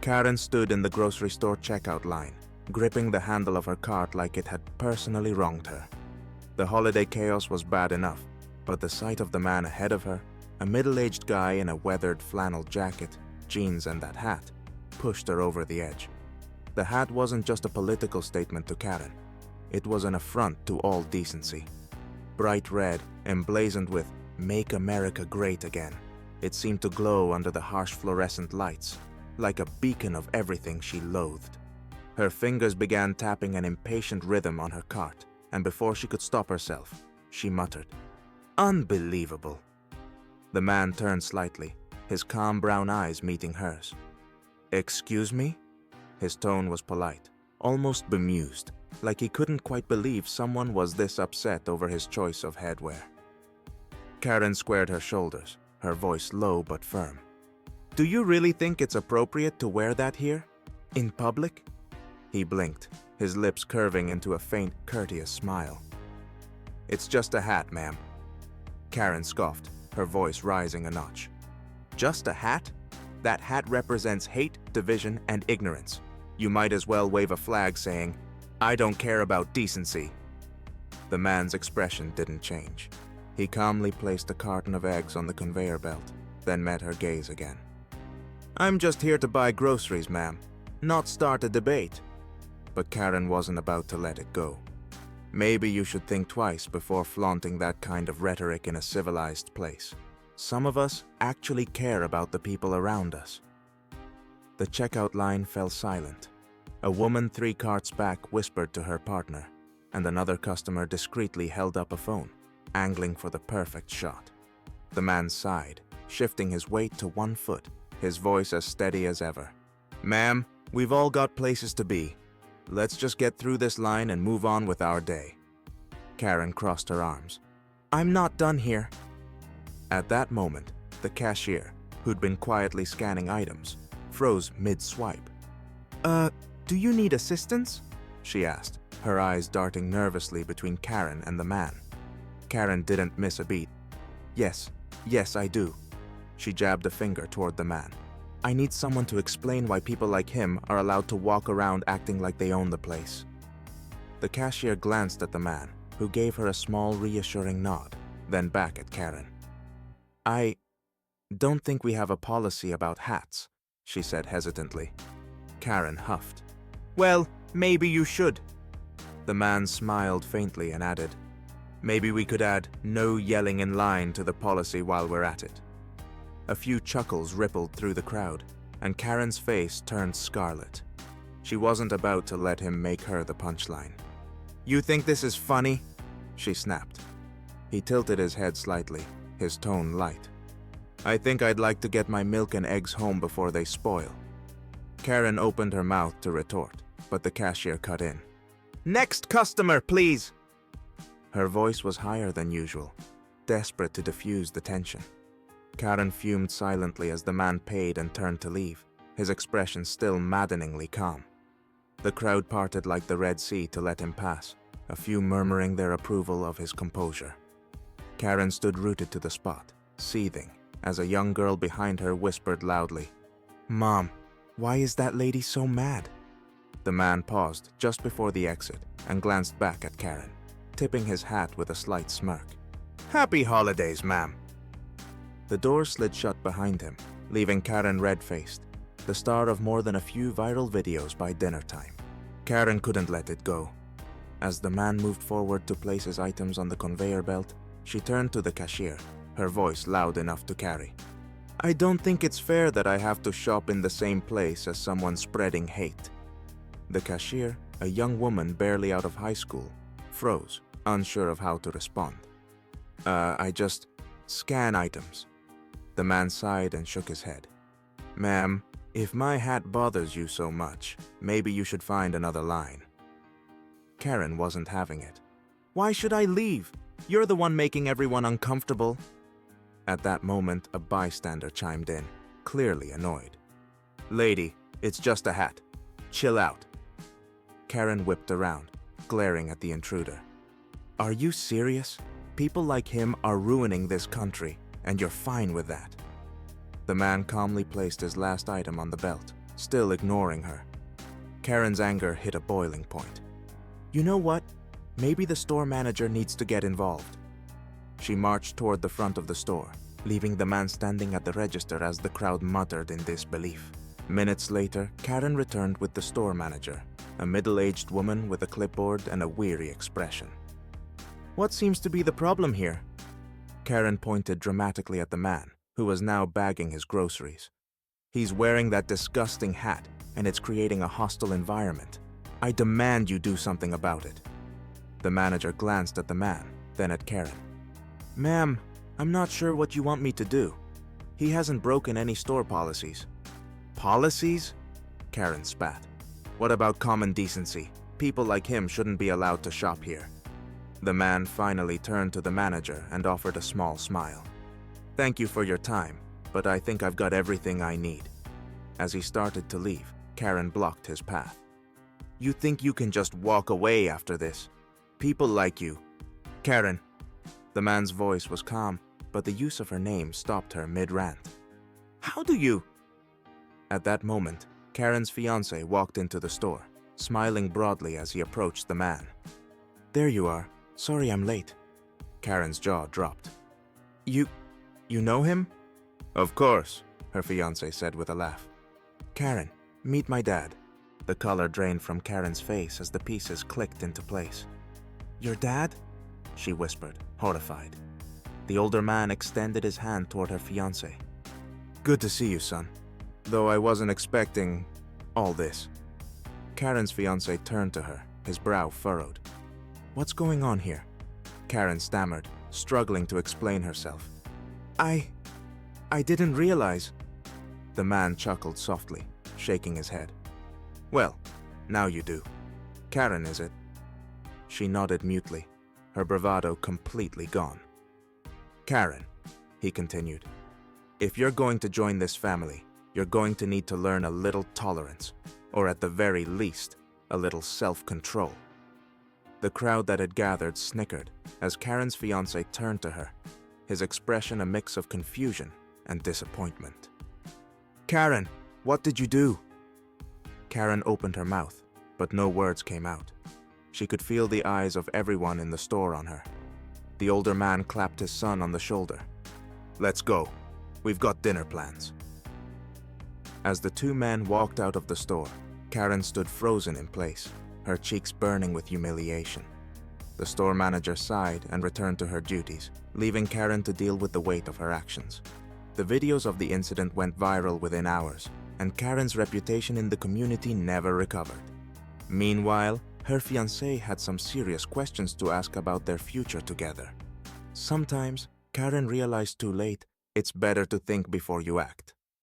Karen stood in the grocery store checkout line, gripping the handle of her cart like it had personally wronged her. The holiday chaos was bad enough, but the sight of the man ahead of her, a middle-aged guy in a weathered flannel jacket, jeans and that hat, pushed her over the edge. The hat wasn't just a political statement to Karen. It was an affront to all decency. Bright red, emblazoned with "Make America Great Again," it seemed to glow under the harsh fluorescent lights, like a beacon of everything she loathed. Her fingers began tapping an impatient rhythm on her cart, and before she could stop herself, she muttered, "Unbelievable." The man turned slightly, his calm brown eyes meeting hers. "Excuse me?" His tone was polite, almost bemused, like he couldn't quite believe someone was this upset over his choice of headwear. Karen squared her shoulders, her voice low but firm. "Do you really think it's appropriate to wear that here? In public?" He blinked, his lips curving into a faint, courteous smile. "It's just a hat, ma'am." Karen scoffed, her voice rising a notch. "Just a hat? That hat represents hate, division, and ignorance. You might as well wave a flag saying, 'I don't care about decency.'" The man's expression didn't change. He calmly placed a carton of eggs on the conveyor belt, then met her gaze again. "I'm just here to buy groceries, ma'am, not start a debate." But Karen wasn't about to let it go. "Maybe you should think twice before flaunting that kind of rhetoric in a civilized place. Some of us actually care about the people around us." The checkout line fell silent. A woman 3 carts back whispered to her partner, and another customer discreetly held up a phone, angling for the perfect shot. The man sighed, shifting his weight to 1 foot, his voice as steady as ever. "Ma'am, we've all got places to be. Let's just get through this line and move on with our day." Karen crossed her arms. "I'm not done here." At that moment, the cashier, who'd been quietly scanning items, froze mid-swipe. Do you need assistance?" she asked, her eyes darting nervously between Karen and the man. Karen didn't miss a beat. Yes, I do." She jabbed a finger toward the man. "I need someone to explain why people like him are allowed to walk around acting like they own the place." The cashier glanced at the man, who gave her a small reassuring nod, then back at Karen. "I don't think we have a policy about hats," she said hesitantly. Karen huffed. "Well, maybe you should." The man smiled faintly and added, "Maybe we could add 'no yelling in line' to the policy while we're at it." A few chuckles rippled through the crowd, and Karen's face turned scarlet. She wasn't about to let him make her the punchline. "You think this is funny?" she snapped. He tilted his head slightly, his tone light. "I think I'd like to get my milk and eggs home before they spoil." Karen opened her mouth to retort, but the cashier cut in. "Next customer, please!" Her voice was higher than usual, desperate to diffuse the tension. Karen fumed silently as the man paid and turned to leave, his expression still maddeningly calm. The crowd parted like the Red Sea to let him pass, a few murmuring their approval of his composure. Karen stood rooted to the spot, seething, as a young girl behind her whispered loudly, "Mom, why is that lady so mad?" The man paused just before the exit and glanced back at Karen, tipping his hat with a slight smirk. "Happy holidays, ma'am." The door slid shut behind him, leaving Karen red-faced, the star of more than a few viral videos by dinner time. Karen couldn't let it go. As the man moved forward to place his items on the conveyor belt, she turned to the cashier, her voice loud enough to carry. "I don't think it's fair that I have to shop in the same place as someone spreading hate." The cashier, a young woman barely out of high school, froze, unsure of how to respond. I just scan items." The man sighed and shook his head. "Ma'am, if my hat bothers you so much, maybe you should find another line." Karen wasn't having it. "Why should I leave? You're the one making everyone uncomfortable." At that moment, a bystander chimed in, clearly annoyed. "Lady, it's just a hat. Chill out." Karen whipped around, glaring at the intruder. "Are you serious? People like him are ruining this country, and you're fine with that." The man calmly placed his last item on the belt, still ignoring her. Karen's anger hit a boiling point. You know what? Maybe the store manager needs to get involved. She marched toward the front of the store, leaving the man standing at the register as the crowd muttered in disbelief. Minutes later, Karen returned with the store manager, a middle-aged woman with a clipboard and a weary expression. What seems to be the problem here? Karen pointed dramatically at the man, who was now bagging his groceries. He's wearing that disgusting hat, and it's creating a hostile environment. I demand you do something about it. The manager glanced at the man, then at Karen. Ma'am, I'm not sure what you want me to do. He hasn't broken any store policies. Policies? Karen spat. What about common decency? People like him shouldn't be allowed to shop here. The man finally turned to the manager and offered a small smile. Thank you for your time, but I think I've got everything I need. As he started to leave, Karen blocked his path. You think you can just walk away after this? People like you. Karen. The man's voice was calm, but the use of her name stopped her mid-rant. How do you? At that moment, Karen's fiancé walked into the store, smiling broadly as he approached the man. There you are. Sorry I'm late. Karen's jaw dropped. You know him? Of course, her fiancé said with a laugh. Karen, meet my dad. The color drained from Karen's face as the pieces clicked into place. Your dad? She whispered, horrified. The older man extended his hand toward her fiancé. Good to see you, son. Though I wasn't expecting all this. Karen's fiancé turned to her, his brow furrowed. What's going on here? Karen stammered, struggling to explain herself. I didn't realize. The man chuckled softly, shaking his head. Well, now you do. Karen, is it? She nodded mutely, her bravado completely gone. Karen, he continued, if you're going to join this family, you're going to need to learn a little tolerance, or at the very least, a little self-control. The crowd that had gathered snickered as Karen's fiancé turned to her, his expression a mix of confusion and disappointment. Karen, what did you do? Karen opened her mouth, but no words came out. She could feel the eyes of everyone in the store on her. The older man clapped his son on the shoulder. Let's go. We've got dinner plans. As the two men walked out of the store, Karen stood frozen in place, her cheeks burning with humiliation. The store manager sighed and returned to her duties, leaving Karen to deal with the weight of her actions. The videos of the incident went viral within hours, and Karen's reputation in the community never recovered. Meanwhile, her fiancé had some serious questions to ask about their future together. Sometimes, Karen realized too late, it's better to think before you act.